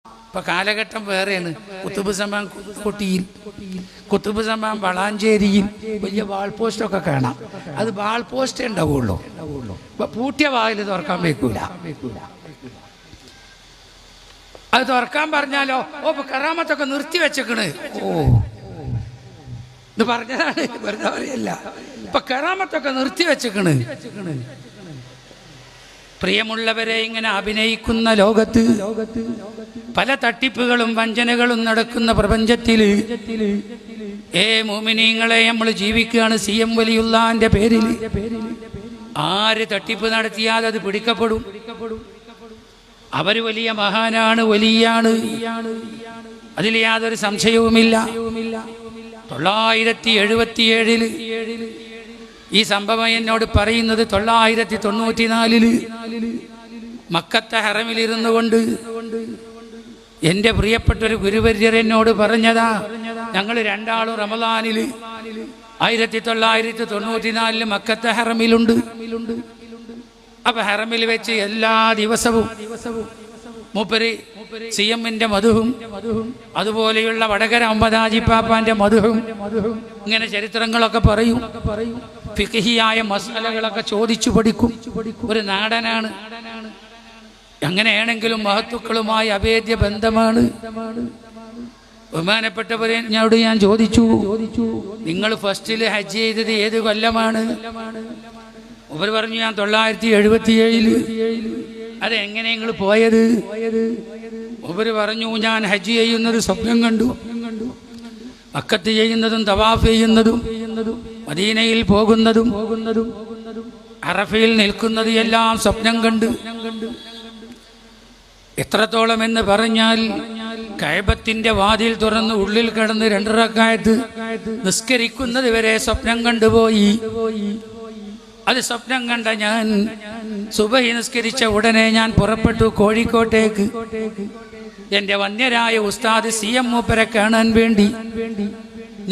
ഇപ്പൊ കാലഘട്ടം വേറെയാണ്. കുത്തുബ് സമാൻ കൊട്ടിയിൽ, കുത്തുബ് സമാൻ വളാഞ്ചേരിയിൽ വലിയ വാൾ പോസ്റ്റൊക്കെ കാണാം. അത് വാൾ പോസ്റ്റേ ഉണ്ടാവുള്ളൂ. ഇപ്പൊ പൂട്ടിയ വാതിൽ തുറക്കാൻ വെക്കൂല. അത് തുറക്കാൻ പറഞ്ഞാലോ ഇപ്പൊ കറാമത്തൊക്കെ നിർത്തി വെച്ചേക്കണ്. ഇത് പറഞ്ഞതാണ്, വെറുതെ പറയല്ല. ഇപ്പൊ കറാമത്തൊക്കെ നിർത്തി വെച്ചേക്കണ്. പ്രിയമുള്ളവരെ, ഇങ്ങനെ അഭിനയിക്കുന്ന ലോകത്ത് പല തട്ടിപ്പുകളും വഞ്ചനകളും നടക്കുന്ന പ്രപഞ്ചത്തിൽ മോമിനീങ്ങളെ നമ്മൾ ജീവിക്കുകയാണ്. CM വലിയുള്ളാന്റെ പേരിൽ ആര് തട്ടിപ്പ് നടത്തിയാൽ അത് പിടിക്കപ്പെടും. അവർ വലിയ മഹാനാണ്, വലിയാണ്, അതിൽ യാതൊരു സംശയവുമില്ല. 977 ഈ സംഭവം എന്നോട് പറയുന്നത് 994 മക്കത്തെ ഹറമിലിരുന്നു കൊണ്ട് എൻ്റെ പ്രിയപ്പെട്ടൊരു ഗുരുവര്യർ എന്നോട് പറഞ്ഞതാ. ഞങ്ങൾ രണ്ടാളും റമദാനിൽ 1994 മക്കത്തെ ഹറമിലുണ്ട്. അപ്പൊ ഹറമിൽ വെച്ച് എല്ലാ ദിവസവും മൂപ്പര് CMന്റെ മധുഹും അതുപോലെയുള്ള വടകര അമ്പതാജിപ്പാപ്പാന്റെ മധുഹും ഇങ്ങനെ ചരിത്രങ്ങളൊക്കെ പറയും. ഫിഖ്ഹിയായ മസാലകളൊക്കെ ചോദിച്ചു പഠിക്കും. ഒരു നാടനാണ്. അങ്ങനെയാണെങ്കിലും മഹത്തുക്കളുമായി അഭേദ്യ ബന്ധമാണ്. ബഹുമാനപ്പെട്ടവരോട് ഞാൻ ചോദിച്ചു, നിങ്ങൾ ഫസ്റ്റിൽ ഹജ്ജ് ചെയ്തത് ഏത് കൊല്ലമാണ്? അവർ പറഞ്ഞു, ഞാൻ 977. അതെങ്ങനെ നിങ്ങൾ പോയത്? അവർ പറഞ്ഞു, ഞാൻ ഹജ്ജ് ചെയ്യുന്നത് സ്വപ്നം കണ്ടു. മക്കത്ത് ചെയ്യുന്നതും തവാഫ് ചെയ്യുന്നതും മദീനയിൽ പോകുന്നതും അറഫയിൽ നിൽക്കുന്നത് എല്ലാം സ്വപ്നം കണ്ട്. എത്രത്തോളം എന്ന് പറഞ്ഞാൽ കഅബത്തിന്റെ വാതിൽ തുറന്ന് ഉള്ളിൽ കിടന്ന് 2 റക്അത്ത് നിസ്കരിക്കുന്നത് വരെ സ്വപ്നം കണ്ടുപോയി. അത് സ്വപ്നം കണ്ട ഞാൻ സുബഹി നിസ്കരിച്ച ഉടനെ ഞാൻ പുറപ്പെട്ടു കോഴിക്കോട്ടേക്ക്. എൻ്റെ വന്യരായ ഉസ്താദ് CM മൂപ്പരെ കാണാൻ വേണ്ടി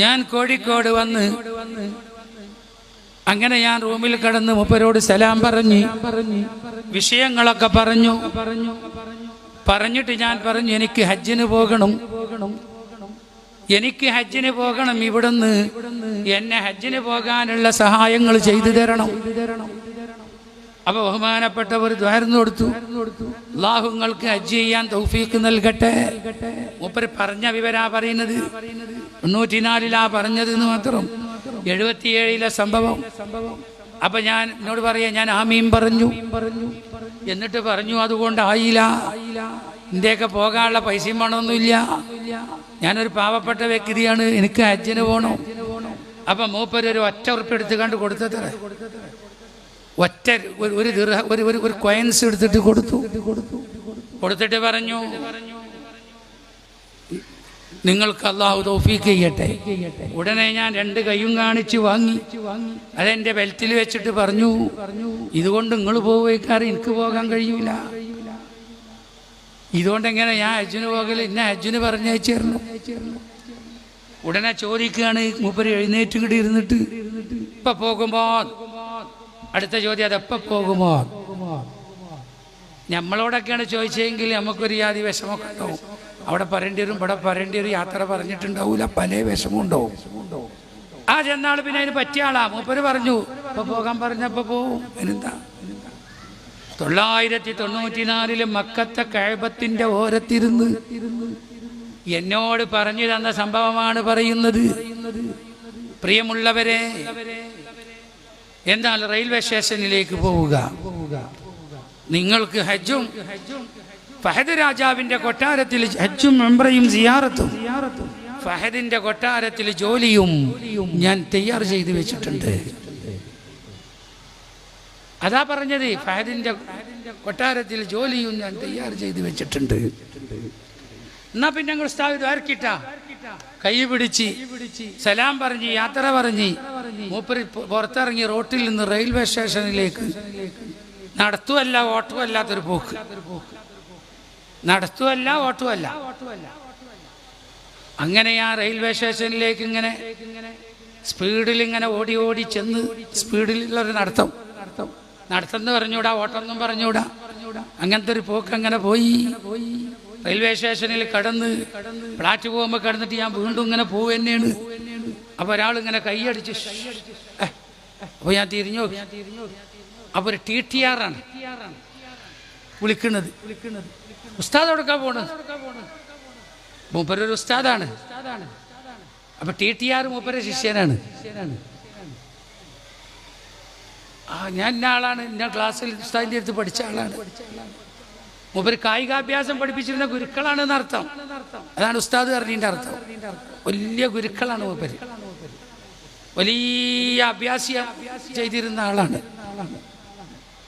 ഞാൻ കോഴിക്കോട് വന്ന് അങ്ങനെ ഞാൻ റൂമിൽ കിടന്ന് മൂപ്പരോട് സലാം പറഞ്ഞ് വിഷയങ്ങളൊക്കെ പറഞ്ഞിട്ട് ഞാൻ പറഞ്ഞു, എനിക്ക് ഹജ്ജിന് പോകണം, എനിക്ക് ഹജ്ജിന് പോകണം. ഇവിടുന്ന് എന്നെ ഹജ്ജിന് പോകാനുള്ള സഹായങ്ങൾ ചെയ്തു തരണം. അപ്പൊ ബഹുമാനപ്പെട്ടവർ ദ്വാരന്നു കൊടുത്തു. അല്ലാഹു നിങ്ങൾക്ക് ഹജ്ജ് ചെയ്യാൻ തൗഫീഖ് നൽകട്ടെ. മൂപ്പര് പറഞ്ഞ വിവരാ പറയുന്നത്. 94 പറഞ്ഞത് എന്ന് മാത്രം. 77 സംഭവം. അപ്പൊ ഞാൻ എന്നോട് പറയാ, ഞാൻ ആമീൻ പറഞ്ഞു. എന്നിട്ട് പറഞ്ഞു, അതുകൊണ്ടായില്ല, ഇന്ത്യയൊക്കെ പോകാനുള്ള പൈസയും പണമൊന്നുമില്ല, ഞാനൊരു പാവപ്പെട്ട വ്യക്തിയാണ്, എനിക്ക് ഹജ്ജിന് പോകണം. അപ്പൊ മൂപ്പര് ഒരു ഒറ്റ ഉറുപ്പ് എടുത്ത് കണ്ട് കൊടുത്തത്ര. ഒറ്റ ഒരു കോയിൻസ് എടുത്തിട്ട് കൊടുത്തിട്ട് പറഞ്ഞു, നിങ്ങൾക്ക് അല്ലാഹു തൗഫീഖ് ചെയ്യട്ടെ. ഉടനെ ഞാൻ 2 കൈയും കാണിച്ച് വാങ്ങി. അതെന്റെ ബെൽറ്റിൽ വെച്ചിട്ട് പറഞ്ഞു, ഇതുകൊണ്ട് നിങ്ങൾ പോവേക്കാറ് എനിക്ക് പോകാൻ കഴിയൂല. ഇതുകൊണ്ട് എങ്ങനെ ഞാൻ ഹജ്ജിന് പോകല്? എന്നെ ഹജ്ജിന് പറഞ്ഞയച്ചേർന്നു. ഉടനെ ചോദിക്കുകയാണ് മൂപ്പര് എഴുന്നേറ്റ് കിട്ടി ഇരുന്നിട്ട്, ഇപ്പൊ പോകുമോ? അടുത്ത ചോദ്യം, അതെപ്പ പോകുമോ? നമ്മളോടൊക്കെയാണ് ചോദിച്ചതെങ്കിൽ നമുക്കൊരു യാതി വിഷമമൊക്കെ ഉണ്ടാവും. അവിടെ പറയേണ്ടി വരും, ഇവിടെ പറയേണ്ടി വരും, യാത്ര പറഞ്ഞിട്ടുണ്ടാവൂല, പല വിഷമം ഉണ്ടാവും. ആ ചെന്നാൾ പിന്നെ അതിന് പറ്റിയ ആളാ. മൂപ്പര് പറഞ്ഞു, ഇപ്പൊ പോകാൻ പറഞ്ഞപ്പോ പോവും. എന്താ 994 മക്കത്തെ കഅബത്തിന്റെ ഓരത്തിരുന്ന് എന്നോട് പറഞ്ഞു തന്ന സംഭവമാണ് പറയുന്നത്. പ്രിയമുള്ളവരെ, എന്നാൽ റെയിൽവേ സ്റ്റേഷനിലേക്ക് പോവുക, നിങ്ങൾക്ക് ഹജ്ജും ഫഹദ് രാജാവിന്റെ കൊട്ടാരത്തിൽ ഹജ്ജും ഉംറയും സിയാറത്തും, ഫഹദിന്റെ കൊട്ടാരത്തിൽ ജോലിയും ഞാൻ തയ്യാർ ചെയ്തു വെച്ചിട്ടുണ്ട്. അതാ പറഞ്ഞത്, ഫഹദിന്റെ കൊട്ടാരത്തിൽ ജോലിയും ഞാൻ തയ്യാർ ചെയ്തു വെച്ചിട്ടുണ്ട്. എന്നാ പിന്നെ ഞങ്ങൾ ഉസ്താദ് ആർക്കിട്ടാ കൈ പിടിച്ച് സലാം പറഞ്ഞ് യാത്ര പറഞ്ഞ് മൂപ്പര് പുറത്തിറങ്ങി റോട്ടിൽ നിന്ന് റെയിൽവേ സ്റ്റേഷനിലേക്ക് നടത്തുമല്ല ഓട്ടമല്ലാത്തൊരു പോക്ക്. നടത്തുമല്ല ഓട്ടമല്ല. അങ്ങനെ ആ റെയിൽവേ സ്റ്റേഷനിലേക്ക് ഇങ്ങനെ സ്പീഡിൽ ഇങ്ങനെ ഓടി ചെന്ന് സ്പീഡിലുള്ളൊരു നടത്തം എന്ന് പറഞ്ഞൂടാ, ഓട്ടം എന്നും പറഞ്ഞൂടാ. അങ്ങനത്തെ ഒരു പോക്ക് അങ്ങനെ പോയി. റെയിൽവേ സ്റ്റേഷനിൽ കടന്ന് പ്ലാറ്റ്ഫോമിൽ കടന്നിട്ട് ഞാൻ വീണ്ടും ഇങ്ങനെ പോവുക തന്നെയാണ്. അപ്പോൾ ഒരാളിങ്ങനെ കൈയടിച്ച് അപ്പോൾ ഞാൻ തിരിഞ്ഞു നോക്കി. അപ്പോൾ ഒരു TTR ആണ് വിളിക്കുന്നത്. ഉസ്താദ് എവിടേക്കാ പോണത്? മൂപ്പരൊരു ഉസ്താദാണ്. അപ്പോൾ TTR മൂപ്പര ശിഷ്യനാണ്. ഞാൻ ഇന്ന ആളാണ്, ഇന്ന ക്ലാസ്സിൽ ഉസ്താദിൻ്റെ അടുത്ത് പഠിച്ച ആളാണ്. മൂപ്പര് കായികാഭ്യാസം പഠിപ്പിച്ചിരുന്ന ഗുരുക്കളാണെന്ന് അർത്ഥം. അതാണ് ഉസ്താദ് പറഞ്ഞതിൻ്റെ അർത്ഥം. വലിയ ഗുരുക്കളാണ് മൂപ്പര്, വലിയ അഭ്യാസിയ ചെയ്തിരുന്ന ആളാണ്.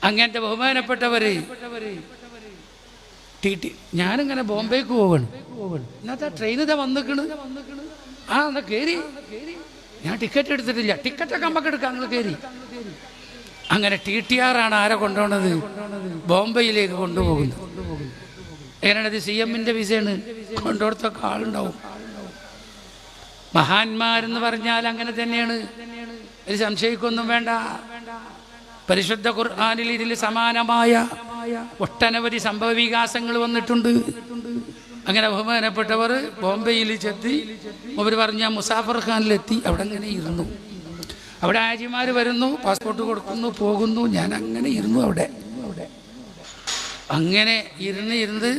അങ്ങനത്തെ ബഹുമാനപ്പെട്ടവര് ഞാനിങ്ങനെ ബോംബെക്ക് പോവാണ്. ഇന്നത്തെ ട്രെയിൻ ഇതാ വന്നിക്കണ്. എന്നാ കയറി. ഞാൻ ടിക്കറ്റ് എടുത്തിട്ടില്ല. ടിക്കറ്റൊക്കെ നമുക്ക് എടുക്കാം, നിങ്ങൾ കയറി. അങ്ങനെ TTR ആണ് ആരെ കൊണ്ടുപോകുന്നത്? ബോംബെയിലേക്ക് കൊണ്ടുപോകുന്നത്. എങ്ങനെയാണത്? CM-ന്റെ വിസയാണ്. കൊണ്ടുപോടത്തൊക്കെ ആളുണ്ടാവും. മഹാന്മാരെന്ന് പറഞ്ഞാൽ അങ്ങനെ തന്നെയാണ്, ഒരു സംശയിക്കൊന്നും വേണ്ട. പരിശുദ്ധ ഖുർആനിൽ ഇതിൽ സമാനമായ ഒട്ടനവധി സംഭവ വികാസങ്ങൾ വന്നിട്ടുണ്ട്. അങ്ങനെ ബഹുമാനപ്പെട്ടവർ ബോംബെയിൽ ചെത്തി. അവർ പറഞ്ഞ മുസാഫർ ഖാനിലെത്തി. അവിടെ അങ്ങനെ ഇരുന്നു. അവിടെ ആജിമാർ വരുന്നു, പാസ്പോർട്ട് കൊടുക്കുന്നു, പോകുന്നു. ഞാൻ അങ്ങനെ ഇരുന്നു അവിടെ. അങ്ങനെ ഇരുന്ന്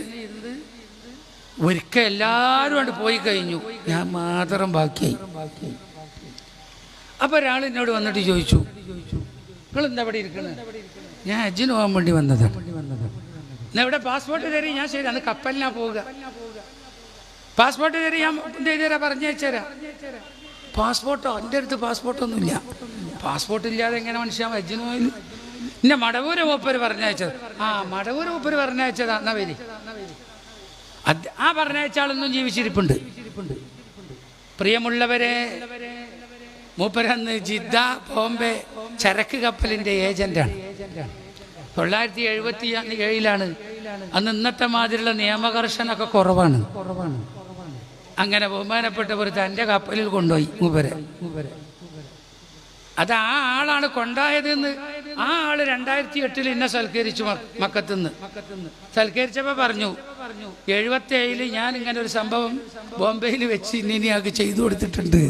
ഒരിക്കൽ എല്ലാവരും കൊണ്ട് പോയി കഴിഞ്ഞു, ഞാൻ മാത്രം ബാക്കിയായി. അപ്പോൾ ഒരാൾ എന്നോട് വന്നിട്ട് ചോദിച്ചു, നിങ്ങൾ എന്താ ഇവിടെ ഇരിക്കുന്നത്? ഞാൻ ഹജ്ജിന് പോകാൻ വേണ്ടി വന്നതാണ്. എന്നാ ഇവിടെ പാസ്പോർട്ട് തരി. ഞാൻ ശരി, അന്ന് കപ്പലിനാ പോവുക. പാസ്പോർട്ട് തരി, ഞാൻ എന്ത് ചെയ്തുതരാം, പറഞ്ഞയച്ചുതരാം. പാസ്പോർട്ടോ? എൻ്റെ അടുത്ത് പാസ്പോർട്ടൊന്നുമില്ല. പാസ്പോർട്ട് ഇല്ലാതെ എങ്ങനെ മനുഷ്യ ഹജ്ജിന് പോയാൽ? പിന്നെ മടവൂര് മൂപ്പര് പറഞ്ഞയച്ചത്. മടവൂര് മൂപ്പര് പറഞ്ഞയച്ചതാ. എന്നാ വരി. ആ പറഞ്ഞയച്ച ആളൊന്നും ജീവിച്ചിരിപ്പുണ്ട്. പ്രിയമുള്ളവരെ, മൂപ്പരന്ന് ജിദ്ദ ബോംബെ ചരക്ക് കപ്പലിൻ്റെ ഏജന്റാണ്. 977 അന്ന് ഇന്നത്തെ മാതിരിയുള്ള നിയമകർശനമൊക്കെ കുറവാണ്. അങ്ങനെ ബഹുമാനപ്പെട്ടവർ തൻ്റെ കപ്പലിൽ കൊണ്ടുപോയി മൂപ്പരെ. അത് ആ ആളാണ് കൊണ്ടായതെന്ന്. ആ ആള് 2008 എന്നെ സൽക്കരിച്ചു മക്കത്തുനിന്ന്. സൽക്കരിച്ചപ്പോൾ പറഞ്ഞു, 77 ഞാൻ ഇങ്ങനെ ഒരു സംഭവം ബോംബെയിൽ വെച്ച് ഇനിയാൾക്ക് ചെയ്തു കൊടുത്തിട്ടുണ്ട്.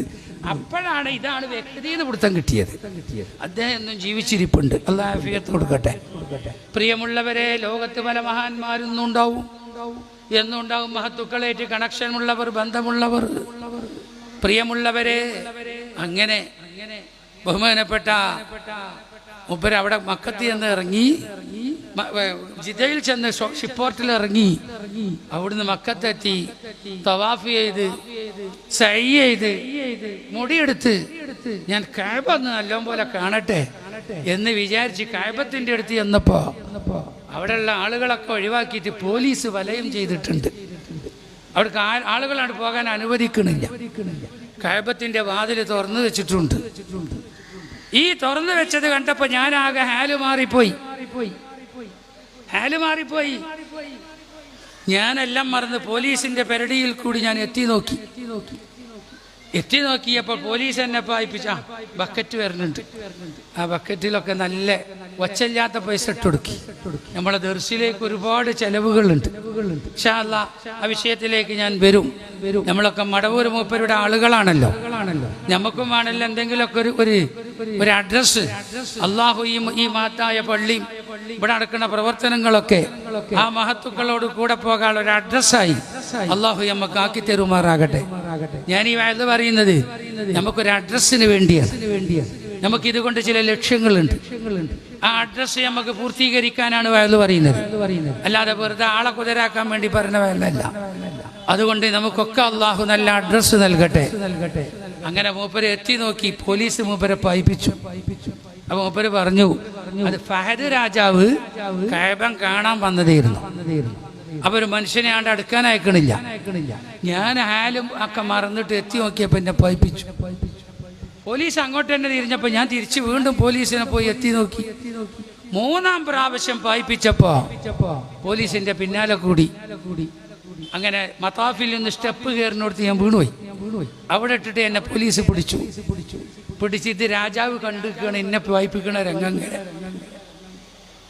അപ്പോഴാണ് ഇതാണ് വ്യക്തി എന്ന് പിടുത്തം കിട്ടിയത്. അദ്ദേഹം എന്നും ജീവിച്ചിരിപ്പുണ്ട്. അല്ലാഹു ആഫിയത്ത് കൊടുക്കട്ടെ. പ്രിയമുള്ളവരെ, ലോകത്ത് പല മഹാന്മാരൊന്നും ഉണ്ടാവും, എന്നുണ്ടാവും മഹത്തുക്കളായിട്ട് കണക്ഷൻ ഉള്ളവർ, ബന്ധമുള്ളവർ. പ്രിയമുള്ളവരെ, അങ്ങനെ ബഹുമാനപ്പെട്ട മൂപ്പര് അവിടെ മക്കത്ത് ചെന്ന് ഇറങ്ങി, ജിദ്ദയിൽ ചെന്ന് ഷിപ്പോർട്ടിൽ ഇറങ്ങി. അവിടുന്ന് മക്കത്തെത്തി, തവാഫ് ചെയ്ത്, സഅയ് ചെയ്ത്, മുടിയെടുത്ത് ഞാൻ കഅബ ഒന്ന് നല്ലപോലെ കാണട്ടെ എന്ന് വിചാരിച്ച് കഅബത്തിന്റെ അടുത്ത് ചെന്നപ്പോ അവിടെയുള്ള ആളുകളൊക്കെ ഒഴിവാക്കിയിട്ട് പോലീസ് വലയം ചെയ്തിട്ടുണ്ട്. അവിടേക്ക് ആളുകളാണ് പോകാൻ അനുവദിക്കണില്ല. കഅബത്തിന്റെ വാതിൽ തുറന്നു വെച്ചിട്ടുണ്ട്. ഈ തുറന്നു വെച്ചത് കണ്ടപ്പോൾ ഞാൻ ആകെ ഹാല് മാറിപ്പോയി. ഞാനെല്ലാം മറന്ന് പോലീസിന്റെ പെരടിയിൽ കൂടി ഞാൻ എത്തി നോക്കിയപ്പോൾ പോലീസ് എന്നെ പായിപ്പിച്ച ബക്കറ്റ് വരുന്നുണ്ട്. ആ ബക്കറ്റിലൊക്കെ നല്ല ഒച്ചയില്ലാത്ത പൈസ ഇട്ടുകൊടുക്കി. നമ്മളെ ദർശിലേക്ക് ഒരുപാട് ചെലവുകളുണ്ട്. ഇൻഷാ അല്ലാഹ് ആ വിഷയത്തിലേക്ക് ഞാൻ വരും. നമ്മളൊക്കെ മടവൂർ മൂപ്പരുടെ ആളുകളാണല്ലോ. നമുക്കും വേണമല്ലോ എന്തെങ്കിലുമൊക്കെ ഒരു അഡ്രസ്സ്. അള്ളാഹു ഈ മഹത്തായ പള്ളിയും ഇവിടെ നടക്കുന്ന പ്രവർത്തനങ്ങളൊക്കെ ആ മഹത്തുക്കളോട് കൂടെ പോകാൻ ഒരു അഡ്രസ്സായി അള്ളാഹു നമുക്ക് ആക്കി തരുമാറാകട്ടെ. ഞാൻ ഈ വയത് പറയുന്നത് നമുക്കൊരു അഡ്രസ്സിന് വേണ്ടിയാണ്. നമുക്ക് ഇതുകൊണ്ട് ചില ലക്ഷ്യങ്ങളുണ്ട്. ആ അഡ്രസ്സ് നമുക്ക് പൂർത്തീകരിക്കാനാണ് വയത് പറയുന്നത്, അല്ലാതെ വെറുതെ ആളെ കുതിരാക്കാൻ വേണ്ടി പറയുന്ന വയലല്ല. അതുകൊണ്ട് നമുക്കൊക്കെ അള്ളാഹു നല്ല അഡ്രസ്സ് നൽകട്ടെ. അങ്ങനെ മൂപ്പര് എത്തി നോക്കി, പോലീസ് മൂപ്പരെ പായിപ്പിച്ചു. അപ്പൊ മൂപ്പര് പറഞ്ഞു, അത് ഫഹദ് രാജാവ് കഅബ കാണാൻ വന്നതായിരുന്നു. അപ്പൊ ഒരു മനുഷ്യനെ ആണ്ട് അടുക്കാൻ അയക്കണില്ല. ഞാൻ ഹാലും ഒക്കെ മറന്നിട്ട് എത്തി നോക്കിയപ്പോ എന്നെ പായിപ്പിച്ചു. പോലീസ് അങ്ങോട്ട് തന്നെ തിരിഞ്ഞപ്പോ ഞാൻ തിരിച്ച് വീണ്ടും പോലീസിനെ പോയി എത്തി നോക്കി. 3-ാം പ്രാവശ്യം പായിപ്പിച്ചപ്പോ പോലീസിന്റെ പിന്നാലെ കൂടി. അങ്ങനെ മതാഫിൽ നിന്ന് സ്റ്റെപ്പ് കയറിനോടത്ത് ഞാൻ വീണുപോയി. അവിടെ ഇട്ടിട്ട് എന്നെ പോലീസ് പിടിച്ചിട്ട് രാജാവ് കണ്ടിരിക്കുകയാണ് എന്നെ വായിപ്പിക്കണ രംഗം.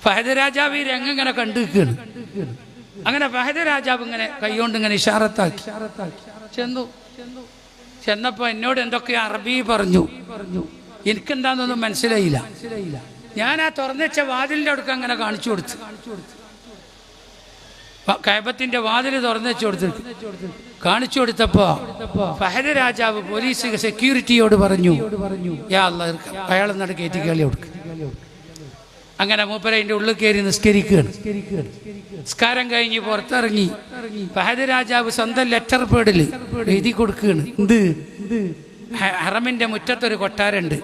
ഫഹദ് രാജാവ് ഈ രംഗം ഇങ്ങനെ കണ്ടിരിക്കുകയാണ്. അങ്ങനെ ഫഹദ് രാജാവ് ഇങ്ങനെ കൈകൊണ്ട് ഇങ്ങനെ ഇഷാറത്താക്കി ചെന്നപ്പോ എന്നോട് എന്തൊക്കെ അറബി പറഞ്ഞു. എനിക്കെന്താന്നൊന്നും മനസ്സിലായില്ല. ഞാൻ ആ തുറന്നുവെച്ച വാതിലിന്റെ അടുക്ക് അങ്ങനെ കാണിച്ചു കൊടുത്തു. കഅബത്തിന്റെ വാതിൽ തുറന്നു വെച്ചു കൊടുത്തു. കാണിച്ചു കൊടുത്തപ്പോ ഫഹദ് രാജാവ് പോലീസ് സെക്യൂരിറ്റിയോട് പറഞ്ഞു, യാ അല്ലാഹ് അയാളെ നട കയറ്റി കേളി കൊടുക്കുക. അങ്ങനെ മൂപ്പര അതിന്റെ ഉള്ളിൽ കയറി നിസ്കരിക്കുകയാണ്. നിസ്കാരം കഴിഞ്ഞ് പുറത്തിറങ്ങി ഫഹദ് രാജാവ് സ്വന്തം ലെറ്റർ പേഡിൽ എഴുതി കൊടുക്കുകയാണ്. ഹറമിന്റെ മുറ്റത്തൊരു കൊട്ടാരുണ്ട്,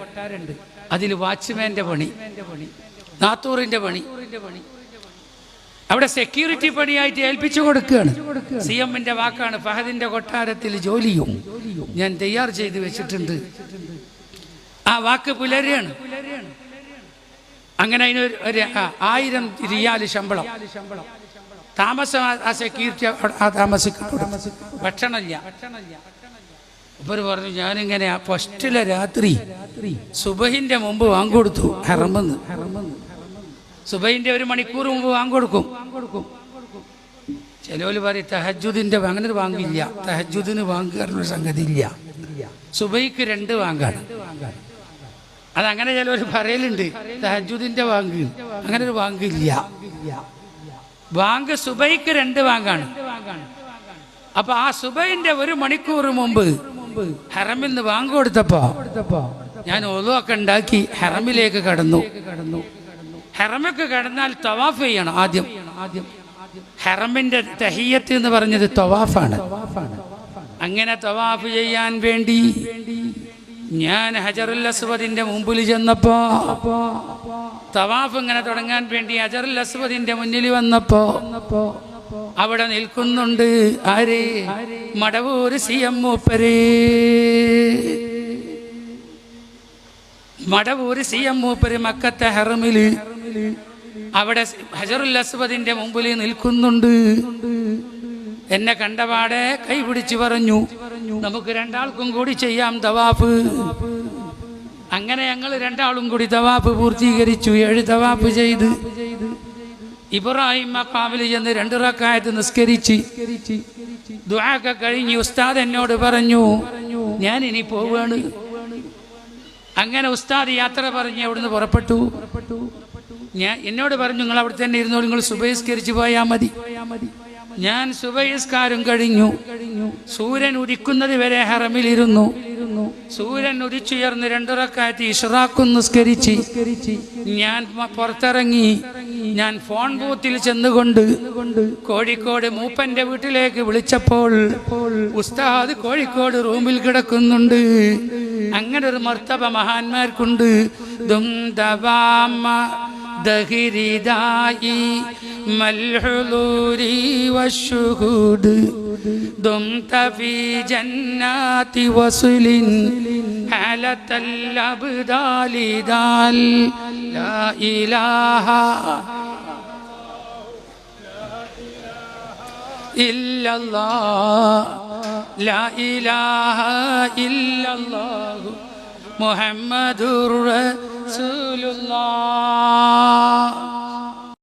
അതിൽ വാച്ച്മാന്റെ പണി, നാത്തൂറിന്റെ പണി, അവിടെ സെക്യൂരിറ്റി പണിയായിട്ട് ഏൽപ്പിച്ചു കൊടുക്കുകയാണ്. CM-ന്റെ വാക്കാണ്, ഫഹദിന്റെ കൊട്ടാരത്തിൽ ജോലിയും ഞാൻ തയ്യാർ ചെയ്ത് വെച്ചിട്ടുണ്ട്. ആ വാക്ക് പുലരുകയാണ്. അങ്ങനെ അതിനൊരു 1000 റിയാൽ ശമ്പളം. താമസം ആ സെക്യൂരിറ്റി താമസിക്കും, ഭക്ഷണമില്ല. ഇവർ പറഞ്ഞു, ഞാനിങ്ങനെ ഫസ്റ്റിലെ രാത്രി സുബഹിന്റെ മുമ്പ് വാങ്ങിക്കൊടുത്തു. ഹറമെന്ന് സുബഹിന്റെ 1 മണിക്കൂർ മുമ്പ് വാങ്ങിക്കൊടുക്കും. ചിലവര് പറയും തഹജ്ജുദിന്റെ അങ്ങനെ ഒരു വാങ്ങില്ല, തഹജ്ജുദിന് വാങ്ങുക സംഗതി ഇല്ല, സുബഹിക്ക് 2 വാങ്ങാണ്. അതങ്ങനെ ചിലവർ പറയലുണ്ട്, തഹജ്ജുദിന്റെ വാങ്ങ് അങ്ങനെ ഒരു വാങ്ങില്ല. വാങ്ക് സുബഹിക്ക് 2 വാങ്ങാണ്. അപ്പൊ ആ സുബഹിന്റെ 1 മണിക്കൂർ മുമ്പ് ഹറമിൽ നിന്ന് വാങ്ങ് കൊടുത്തപ്പോ ഞാൻ ഒളുവൊക്കെ ഉണ്ടാക്കി ഹറമിലേക്ക് കടന്നു. ഹറമൊക്കെ കടന്നാൽ തവാഫ് ചെയ്യണം. ആദ്യം ഹറമിന്റെ തഹിയ്യത്ത് എന്ന് പറഞ്ഞത് തവാഫാണ്. അങ്ങനെ തവാഫ് ചെയ്യാൻ വേണ്ടി ഞാൻ ഹജറുൽ അസ്വദിന്റെ മുമ്പിൽ ചെന്നപ്പോ, തവാഫ് ഇങ്ങനെ തുടങ്ങാൻ വേണ്ടി ഹജറുൽ അസ്വദിന്റെ മുന്നിൽ വന്നപ്പോ അവിടെ നിൽക്കുന്നുണ്ട് ആര്? മടവൂര് CM മൂപ്പര്. മടവൂര് CM മൂപ്പര് മക്കത്തെ ഹറമില് അവിടെ ഹജറുൽ അസ്വദിന്റെ മുമ്പിൽ നിൽക്കുന്നുണ്ട്. എന്നെ കണ്ടപാടെ കൈപിടിച്ച് പറഞ്ഞു, നമുക്ക് 2 ആൾക്കും കൂടി ചെയ്യാം തവാഫ്. അങ്ങനെ ഞങ്ങൾ 2 ആളും കൂടി തവാഫ് പൂർത്തീകരിച്ചു. 7 തവാഫ് ചെയ്ത് ഇബ്രാഹിം മഖാമിൽ ചെന്ന് 2 റക്അത്ത് നിസ്കരിച്ച് ദുആ കഴിഞ്ഞ് ഉസ്താദ് എന്നോട് പറഞ്ഞു, ഞാൻ ഇനി പോവാണ്. അങ്ങനെ ഉസ്താദ് യാത്ര പറഞ്ഞ് അവിടുന്ന് പുറപ്പെട്ടു. എന്നോട് പറഞ്ഞു, നിങ്ങൾ അവിടെ തന്നെ ഇരുന്നോളൂ, നിങ്ങൾ സുബഹിസ്കരിച്ച് പോയാൽ മതി. ഞാൻ സുബഹിസ്കാരം കഴിഞ്ഞു. സൂര്യൻ ഉദിക്കുന്നത് വരെ ഹറമിലിരുന്നു. സൂര്യൻ ഉദിച്ചുയർന്ന് 2 റക്അത്ത് ഇശ്റാഖും നിസ്കരിച്ച് ഞാൻ പുറത്തിറങ്ങി. ഞാൻ ഫോൺ ബൂത്തിൽ ചെന്നുകൊണ്ട് കോഴിക്കോട് മൂപ്പന്റെ വീട്ടിലേക്ക് വിളിച്ചപ്പോൾ ഉസ്താദ് കോഴിക്കോട് റൂമിൽ കിടക്കുന്നുണ്ട്. അങ്ങനെ ഒരു മർത്തബ മഹാന്മാർക്കുണ്ട്. ദഹിരിദായി മൽഹുലൂരി വശുഹൂദ് ദുംത ഫീ ജന്നാതി വസ്ലിൻ ഹാലത്തൽ അബ്ദാലി ദാൽ ലാ ഇലാഹ ഇല്ലല്ലാഹ് ലാ ഇലാഹ ഇല്ലല്ലാഹു മുഹമ്മദുർ റസൂലുള്ളാഹ്.